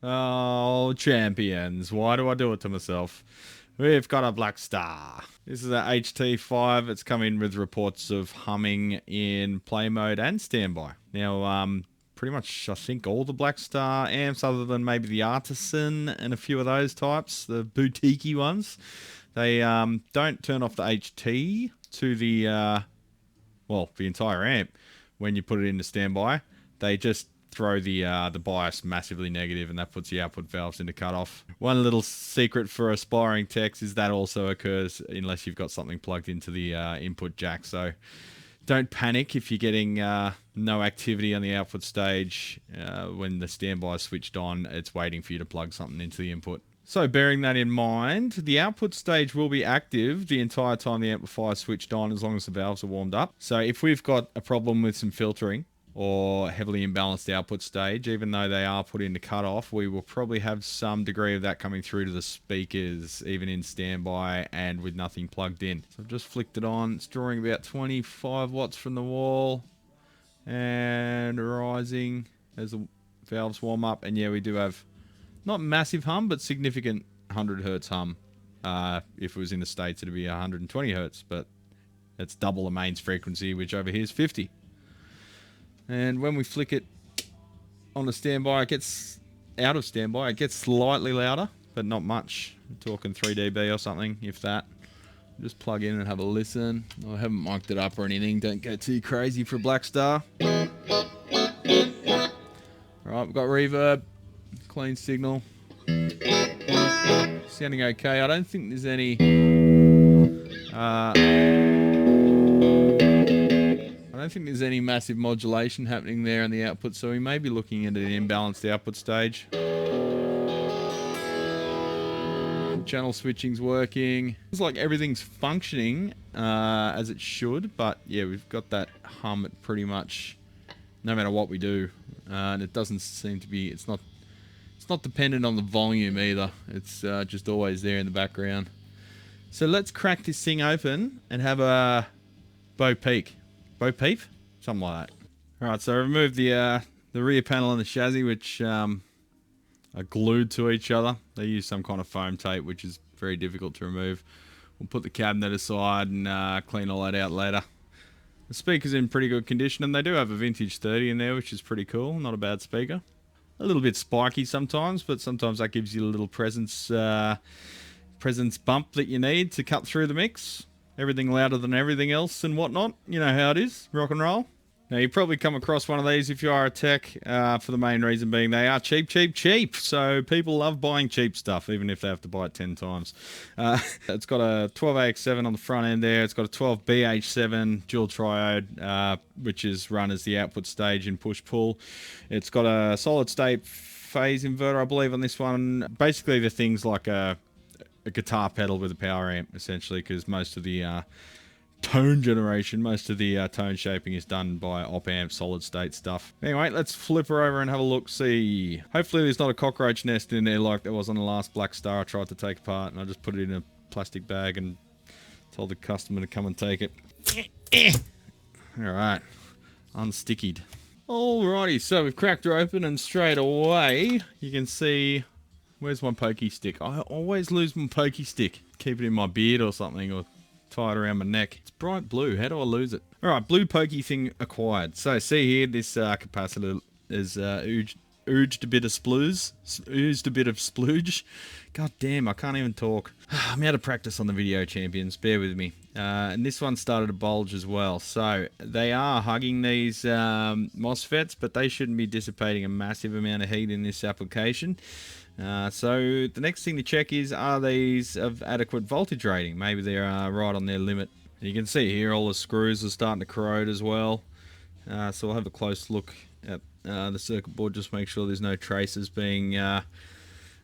Oh, champions. Why do I do it to myself? We've got a Blackstar. This is a HT-5. It's come in with reports of humming in play mode and standby. Now, pretty much I think all the Blackstar amps, other than maybe the Artisan and a few of those types, the boutique-y ones, they don't turn off the HT to the, well, the entire amp when you put it into standby. They just throw the bias massively negative, and that puts the output valves into cutoff. One little secret for aspiring techs is that also occurs unless you've got something plugged into the input jack. So don't panic if you're getting no activity on the output stage when the standby is switched on. It's waiting for you to plug something into the input. So bearing that in mind, the output stage will be active the entire time the amplifier is switched on, as long as the valves are warmed up. So if we've got a problem with some filtering or heavily imbalanced output stage, even though they are put into cutoff, we will probably have some degree of that coming through to the speakers, even in standby and with nothing plugged in. So I've just flicked it on. It's drawing about 25 watts from the wall and rising as the valves warm up. And yeah, we do have not massive hum, but significant 100 hertz hum. If it was in the States, it'd be 120 hertz, but it's double the mains frequency, which over here is 50. And when we flick it on the standby, it gets out of standby. It gets slightly louder, but not much. We're talking 3 dB or something, if that. Just plug in and have a listen. I haven't mic'd it up or anything. Don't go too crazy for Blackstar. Alright, we've got reverb. Clean signal. Sounding okay. I don't think there's any... I don't think there's any massive modulation happening there in the output, so we may be looking at an imbalanced output stage. Channel switching's working. It's like everything's functioning as it should, but yeah, we've got that hum at pretty much no matter what we do, and it doesn't seem to be. It's not dependent on the volume either. It's just always there in the background. So let's crack this thing open and have a Bo Peep. Something like that. Alright, so I removed the rear panel and the chassis, which are glued to each other. They use some kind of foam tape, which is very difficult to remove. We'll put the cabinet aside and clean all that out later. The speaker's in pretty good condition, and they do have a vintage 30 in there, which is pretty cool. Not a bad speaker. A little bit spiky sometimes, but sometimes that gives you a little presence bump that you need to cut through the mix. Everything louder than everything else and whatnot. You know how it is, rock and roll. Now, you probably come across one of these if you are a tech, for the main reason being they are cheap. So people love buying cheap stuff, even if they have to buy it 10 times. It's got a 12AX7 on the front end there. It's got a 12BH7 dual triode, which is run as the output stage in push-pull. It's got a solid-state phase inverter, I believe, on this one. Basically, the thing's like a guitar pedal with a power amp, essentially, because most of the tone generation, most of the tone shaping is done by op amp solid state stuff. Anyway, let's flip her over and have a look, see. Hopefully there's not a cockroach nest in there like there was on the last Blackstar I tried to take apart, and I just put it in a plastic bag and told the customer to come and take it. Alright, unstickied. Alrighty, so we've cracked her open, and straight away you can see... Where's my pokey stick? I always lose my pokey stick. Keep it in my beard or something, or tie it around my neck. It's bright blue. How do I lose it? Alright, blue pokey thing acquired. So see here, this capacitor is oozed a bit of splooge. God damn, I can't even talk. I'm out of practice on the video, champions. Bear with me. And this one started to bulge as well. So they are hugging these MOSFETs, but they shouldn't be dissipating a massive amount of heat in this application. So the next thing to check is, are these of adequate voltage rating? Maybe they're right on their limit. And you can see here all the screws are starting to corrode as well. So we'll have a close look at the circuit board, just make sure there's no traces being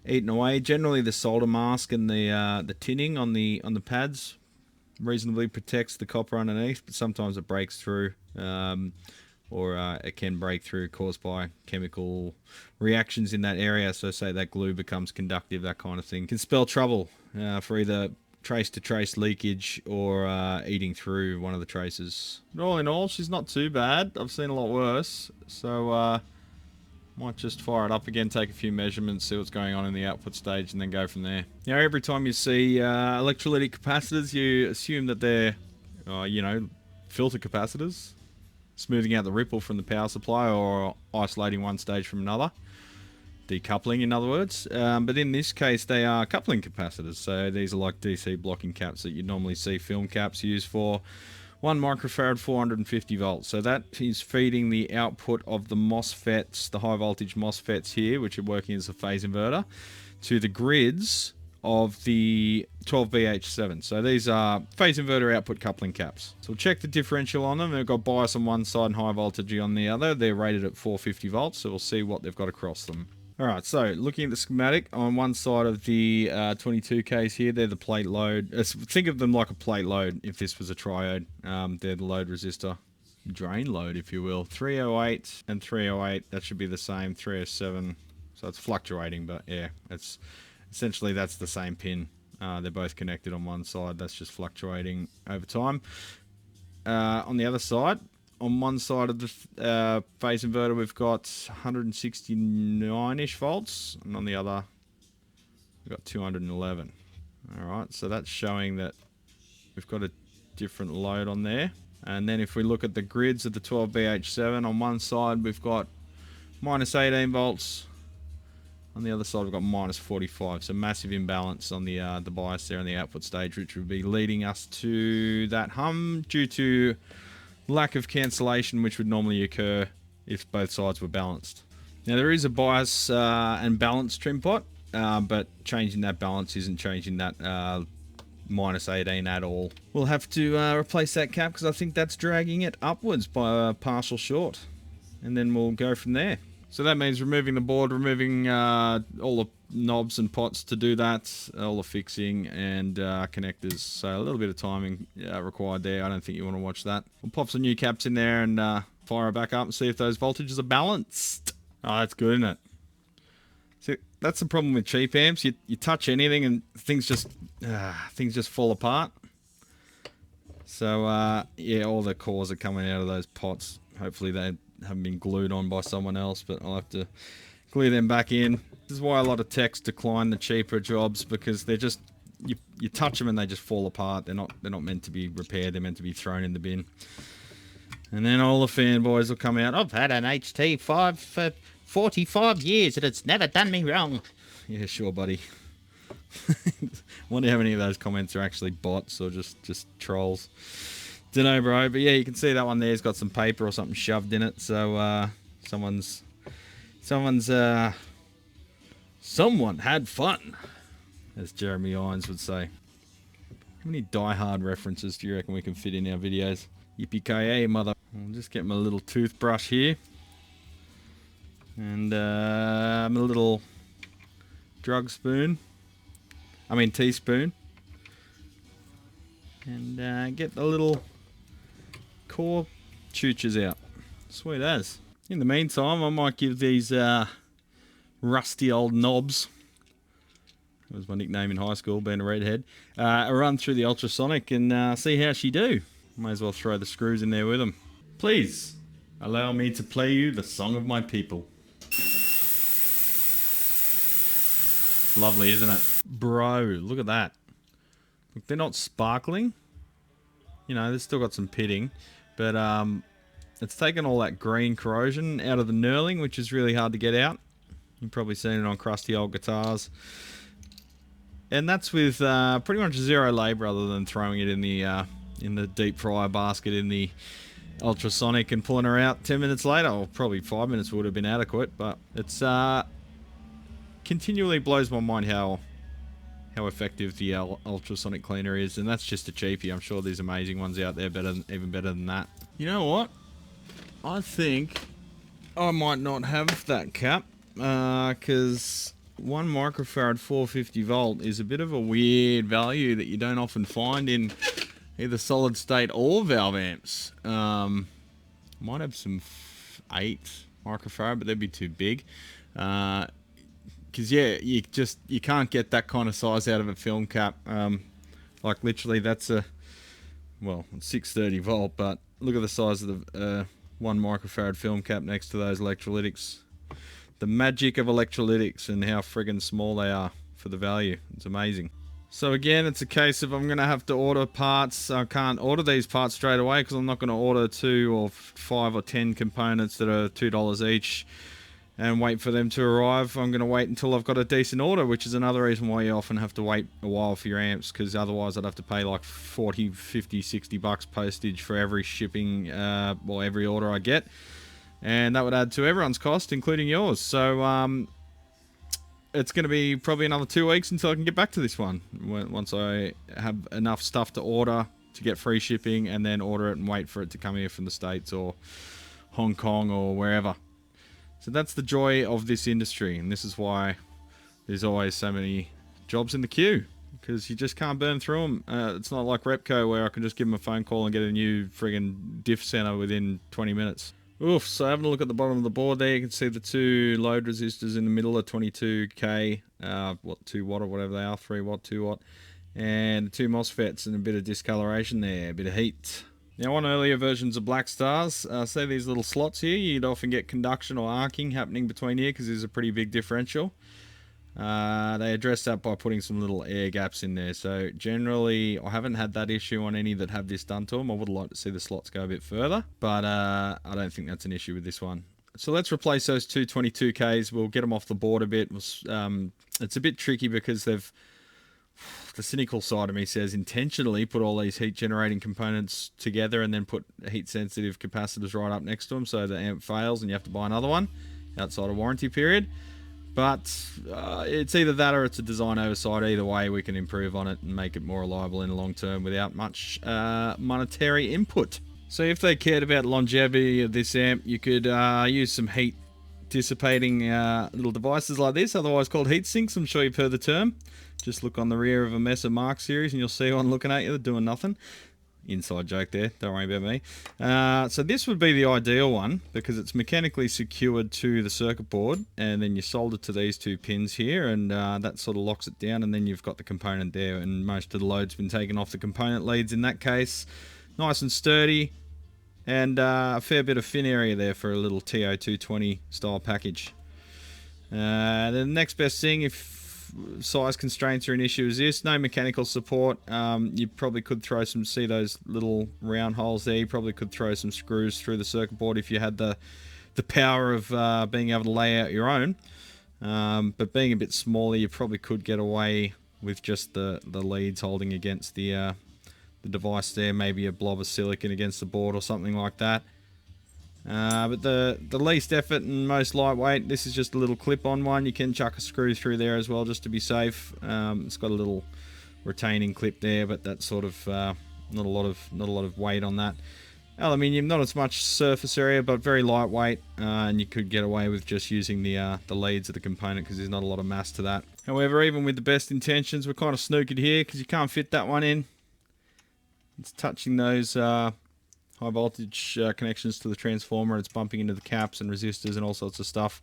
eaten away. Generally the solder mask and the tinning on the pads reasonably protects the copper underneath, but sometimes it breaks through. Or it can break through caused by chemical reactions in that area. So say that glue becomes conductive, that kind of thing. Can spell trouble for either trace-to-trace leakage or eating through one of the traces. But all in all, she's not too bad. I've seen a lot worse. So Might just fire it up again, take a few measurements, see what's going on in the output stage, and then go from there. Now, every time you see electrolytic capacitors, you assume that they're, you know, filter capacitors, smoothing out the ripple from the power supply or isolating one stage from another. Decoupling, in other words. But in this case, they are coupling capacitors. So these are like DC blocking caps that you normally see film caps used for. 1 microfarad, 450 volts. So that is feeding the output of the MOSFETs, the high voltage MOSFETs here, which are working as a phase inverter, to the grids of the 12BH7. So these are phase inverter output coupling caps. So we'll check the differential on them. They've got bias on one side and high voltage on the other. They're rated at 450 volts, so we'll see what they've got across them. Alright, so looking at the schematic, on one side of the 22Ks here, they're the plate load. Think of them like a plate load if this was a triode. They're the load resistor. Drain load, if you will. 308 and 308, that should be the same. 307, so it's fluctuating, but yeah, it's essentially that's the same pin. They're both connected on one side, that's just fluctuating over time. On the other side, on one side of the phase inverter, we've got 169-ish volts, and on the other, we've got 211. Alright, so that's showing that we've got a different load on there. And then if we look at the grids of the 12BH7, on one side we've got minus 18 volts, on the other side we've got minus 45, so massive imbalance on the bias there on the output stage, which would be leading us to that hum due to lack of cancellation, which would normally occur if both sides were balanced. Now there is a bias and balance trim pot, but changing that balance isn't changing that minus 18 at all. We'll have to replace that cap because I think that's dragging it upwards by a partial short, and then we'll go from there. So that means removing the board, removing all the knobs and pots to do that, all the fixing and connectors. So a little bit of timing required there. I don't think you want to watch that. We'll pop some new caps in there and fire it back up and see if those voltages are balanced. Oh, that's good, isn't it? See, that's the problem with cheap amps. You touch anything and things just fall apart. So yeah, all the cores are coming out of those pots. Hopefully they haven't been glued on by someone else, but I'll have to glue them back in. This is why a lot of techs decline the cheaper jobs, because they're just you touch them and they just fall apart. They're not meant to be repaired. They're meant to be thrown in the bin. And then all the fanboys will come out. I've had an HT-5 for 45 years and it's never done me wrong. Yeah, sure, buddy. Wonder how many of those comments are actually bots or just trolls. Dunno, bro, but yeah, you can see that one there's got some paper or something shoved in it, so someone had fun, as Jeremy Irons would say. How many Die-Hard references do you reckon we can fit in our videos? Yippee-ki-yay, mother. I'll just get my little toothbrush here, and my little teaspoon, and get the little core chooches out. Sweet as. In the meantime, I might give these rusty old knobs, that was my nickname in high school, being a redhead, a run through the ultrasonic and see how she do. May as well throw the screws in there with them. Please allow me to play you the song of my people. Lovely, isn't it? Bro, look at that. Look, they're not sparkling. You know, they've still got some pitting, but it's taken all that green corrosion out of the knurling, which is really hard to get out. You've probably seen it on crusty old guitars. And that's with pretty much zero labour other than throwing it in the deep fryer basket in the ultrasonic and pulling her out 10 minutes later, or probably 5 minutes would have been adequate, but it's continually blows my mind how effective the ultrasonic cleaner is, and that's just a cheapie. I'm sure there's amazing ones out there even better than that. You know what? I think I might not have that cap, because 1 microfarad 450 volt is a bit of a weird value that you don't often find in either solid state or valve amps. Might have some 8 microfarad, but they'd be too big. Because yeah, you can't get that kind of size out of a film cap. Like literally, that's a 630 volt, but look at the size of the 1 microfarad film cap next to those electrolytics. The magic of electrolytics and how friggin' small they are for the value. It's amazing. So again, it's a case of I'm going to have to order parts. I can't order these parts straight away because I'm not going to order 2 or 5 or 10 components that are $2 each and wait for them to arrive. I'm going to wait until I've got a decent order, which is another reason why you often have to wait a while for your amps, because otherwise I'd have to pay like 40, 50, 60 bucks postage for every shipping, well, every order I get. And that would add to everyone's cost, including yours. So, it's going to be probably another 2 weeks until I can get back to this one. Once I have enough stuff to order to get free shipping and then order it and wait for it to come here from the States or Hong Kong or wherever. So that's the joy of this industry. And this is why there's always so many jobs in the queue, because you just can't burn through them. It's not like Repco where I can just give them a phone call and get a new friggin' diff center within 20 minutes. Oof, so having a look at the bottom of the board there, you can see the 2 load resistors in the middle are 22k, 2 watt or whatever they are, 3 watt, 2 watt, and the 2 MOSFETs and a bit of discoloration there, a bit of heat. Now on earlier versions of Blackstars, say these little slots here, you'd often get conduction or arcing happening between here because there's a pretty big differential. They address that by putting some little air gaps in there. So generally, I haven't had that issue on any that have this done to them. I would like to see the slots go a bit further, but I don't think that's an issue with this one. So let's replace those 2 22Ks. We'll get them off the board a bit. It's a bit tricky because they've, the cynical side of me says, intentionally put all these heat generating components together and then put heat sensitive capacitors right up next to them so the amp fails and you have to buy another one outside of warranty period. But it's either that or it's a design oversight. Either way, we can improve on it and make it more reliable in the long term without much monetary input. So if they cared about longevity of this amp, you could use some heat dissipating little devices like this, otherwise called heat sinks. I'm sure you've heard the term. Just look on the rear of a Messer Mark series and you'll see one looking at you. They're doing nothing. Inside joke there, don't worry about me. So this would be the ideal one because it's mechanically secured to the circuit board, and then you solder to these 2 pins here, and that sort of locks it down, and then you've got the component there, and most of the load's been taken off the component leads in that case. Nice and sturdy, and a fair bit of fin area there for a little TO220 style package. The next best thing, if size constraints are an issue, is this. No mechanical support. You probably could throw some, see those little round holes there, you probably could throw some screws through the circuit board if you had the power of being able to lay out your own. But being a bit smaller, you probably could get away with just the leads holding against the device there, maybe a blob of silicon against the board or something like that. But the least effort and most lightweight, this is just a little clip-on one. You can chuck a screw through there as well just to be safe. It's got a little retaining clip there, but that's sort of not a lot of weight on that. Aluminium, not as much surface area, but very lightweight, and you could get away with just using the leads of the component because there's not a lot of mass to that. However, even with the best intentions, we're kind of snookered here because you can't fit that one in. It's touching those high voltage connections to the transformer. It's bumping into the caps and resistors and all sorts of stuff.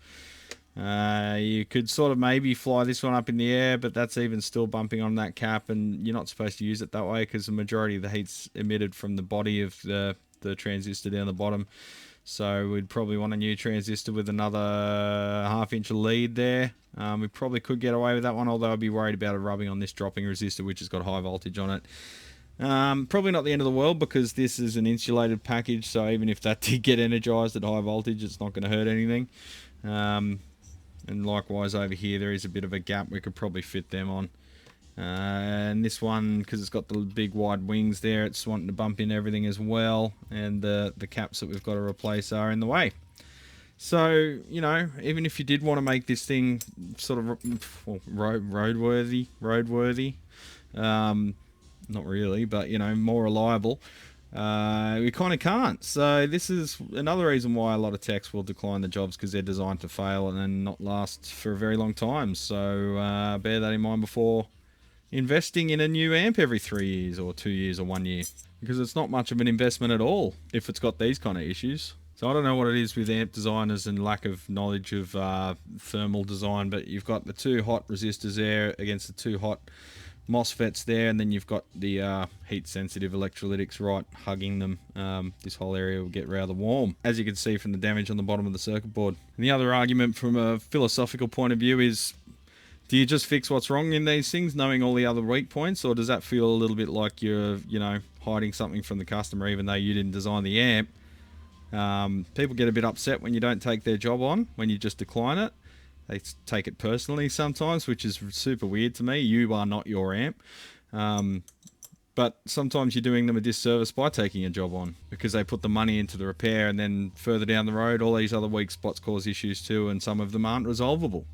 You could sort of maybe fly this one up in the air, but that's even still bumping on that cap, and you're not supposed to use it that way because the majority of the heat's emitted from the body of the transistor down the bottom. So we'd probably want a new transistor with another 1/2 inch lead there. We probably could get away with that one, although I'd be worried about it rubbing on this dropping resistor, which has got high voltage on it. Probably not the end of the world because this is an insulated package, so even if that did get energized at high voltage, it's not going to hurt anything. And likewise over here, there is a bit of a gap we could probably fit them on. And this one, because it's got the big wide wings there, it's wanting to bump in everything as well, and the caps that we've got to replace are in the way. So, you know, even if you did want to make this thing sort of roadworthy, not really, but, you know, more reliable, we kind of can't. So this is another reason why a lot of techs will decline the jobs, because they're designed to fail and then not last for a very long time. So bear that in mind before investing in a new amp every 3 years or 2 years or 1 year, because it's not much of an investment at all if it's got these kind of issues. So I don't know what it is with amp designers and lack of knowledge of thermal design, but you've got the 2 hot resistors there against the 2 hot MOSFETs there, and then you've got the heat-sensitive electrolytics right hugging them. This whole area will get rather warm, as you can see from the damage on the bottom of the circuit board. And the other argument from a philosophical point of view is, do you just fix what's wrong in these things, knowing all the other weak points, or does that feel a little bit like you're, you know, hiding something from the customer, even though you didn't design the amp? People get a bit upset when you don't take their job on, when you just decline it. They take it personally sometimes, which is super weird to me. You are not your amp. But sometimes you're doing them a disservice by taking a job on, because they put the money into the repair, and then further down the road, all these other weak spots cause issues too, and some of them aren't resolvable.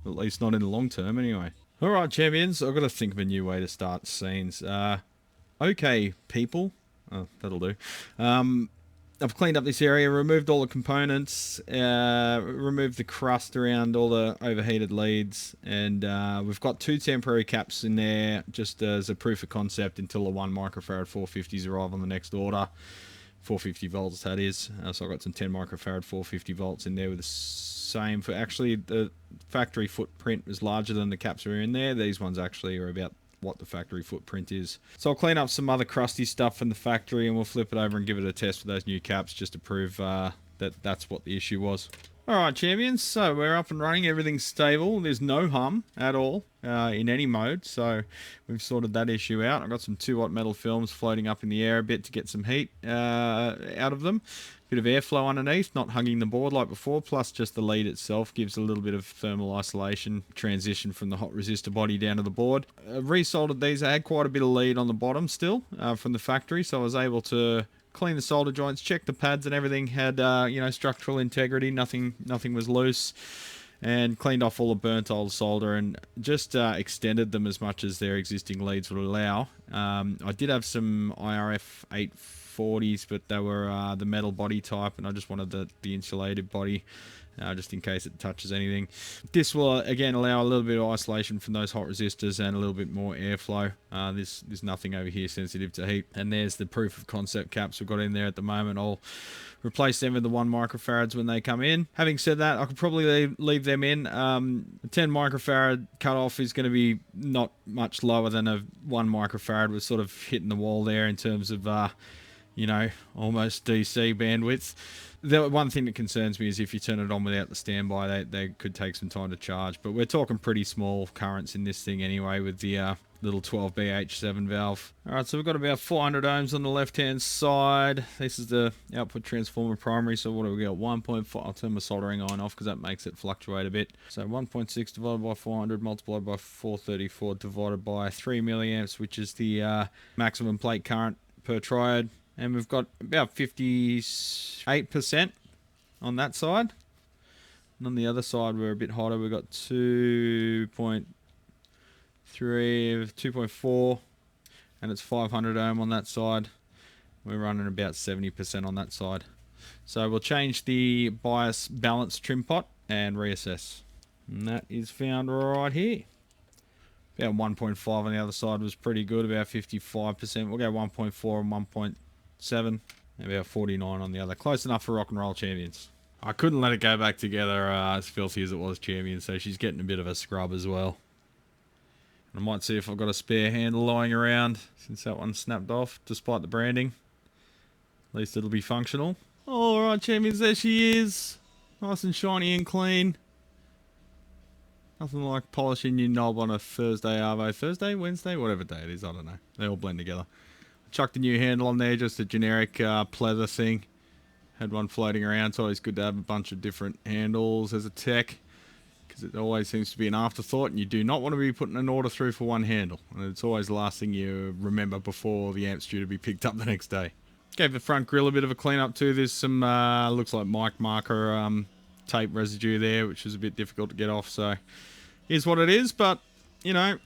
At least not in the long term, anyway. Alright, champions, I've got to think of a new way to start scenes. Okay, people. Oh, that'll do. I've cleaned up this area, removed all the components, removed the crust around all the overheated leads, and we've got 2 temporary caps in there just as a proof of concept until the 1 microfarad 450s arrive on the next order. 450 volts, that is. So I've got some 10 microfarad 450 volts in there with the same. For actually, the factory footprint was larger than the caps were in there. These ones actually are about what the factory footprint is. So I'll clean up some other crusty stuff from the factory, and we'll flip it over and give it a test with those new caps just to prove that that's what the issue was. Alright, champions, so we're up and running, everything's stable, there's no hum at all in any mode, so we've sorted that issue out. I've got some 2-watt metal films floating up in the air a bit to get some heat out of them. Bit of airflow underneath, not hugging the board like before, plus just the lead itself gives a little bit of thermal isolation, transition from the hot resistor body down to the board. Resoldered these, I had quite a bit of lead on the bottom still from the factory, so I was able to clean the solder joints, check the pads and everything had you know, structural integrity, nothing was loose, and cleaned off all the burnt old solder and just extended them as much as their existing leads would allow. I did have some IRF 840s, but they were the metal body type, and I just wanted the insulated body just in case it touches anything. This will again allow a little bit of isolation from those hot resistors and a little bit more airflow. There's nothing over here sensitive to heat. And there's the proof of concept caps we've got in there at the moment. I'll replace them with the 1 microfarads when they come in. Having said that, I could probably leave them in. The 10 microfarad cutoff is going to be not much lower than a 1 microfarad. We're sort of hitting the wall there in terms of you know, almost DC bandwidth. The one thing that concerns me is if you turn it on without the standby, they could take some time to charge. But we're talking pretty small currents in this thing anyway with the little 12BH7 valve. Alright, so we've got about 400 ohms on the left-hand side. This is the output transformer primary, so what do we got? 1.5. I'll turn my soldering iron off because that makes it fluctuate a bit. So 1.6 divided by 400 multiplied by 434 divided by 3 milliamps, which is the maximum plate current per triode. And we've got about 58% on that side. And on the other side, we're a bit hotter. We've got 2.3, 2.4, and it's 500 ohm on that side. We're running about 70% on that side. So we'll change the bias balance trim pot and reassess. And that is found right here. About 1.5 on the other side was pretty good, about 55%. We'll go 1.4 and 1.7, and about 49 on the other. Close enough for rock and roll, champions. I couldn't let it go back together as filthy as it was, champions, so she's getting a bit of a scrub as well. And I might see if I've got a spare handle lying around since that one snapped off, despite the branding. At least it'll be functional. Alright, champions, there she is. Nice and shiny and clean. Nothing like polishing your knob on a Thursday Arvo. Thursday, Wednesday, whatever day it is, I don't know. They all blend together. Chucked a new handle on there, just a generic pleather thing. Had one floating around. It's always good to have a bunch of different handles as a tech, because it always seems to be an afterthought, and you do not want to be putting an order through for one handle. And it's always the last thing you remember before the amp's due to be picked up the next day. Gave the front grille a bit of a clean up too. There's some, looks like mic marker tape residue there, which is a bit difficult to get off, so here's what it is. But, you know,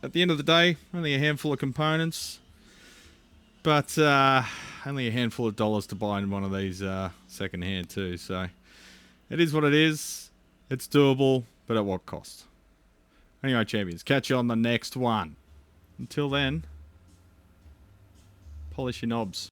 at the end of the day, only a handful of components, but only a handful of dollars to buy in one of these second hand too, so it is what it is. It's doable, but at what cost? Anyway, champions, catch you on the next one. Until then, polish your knobs.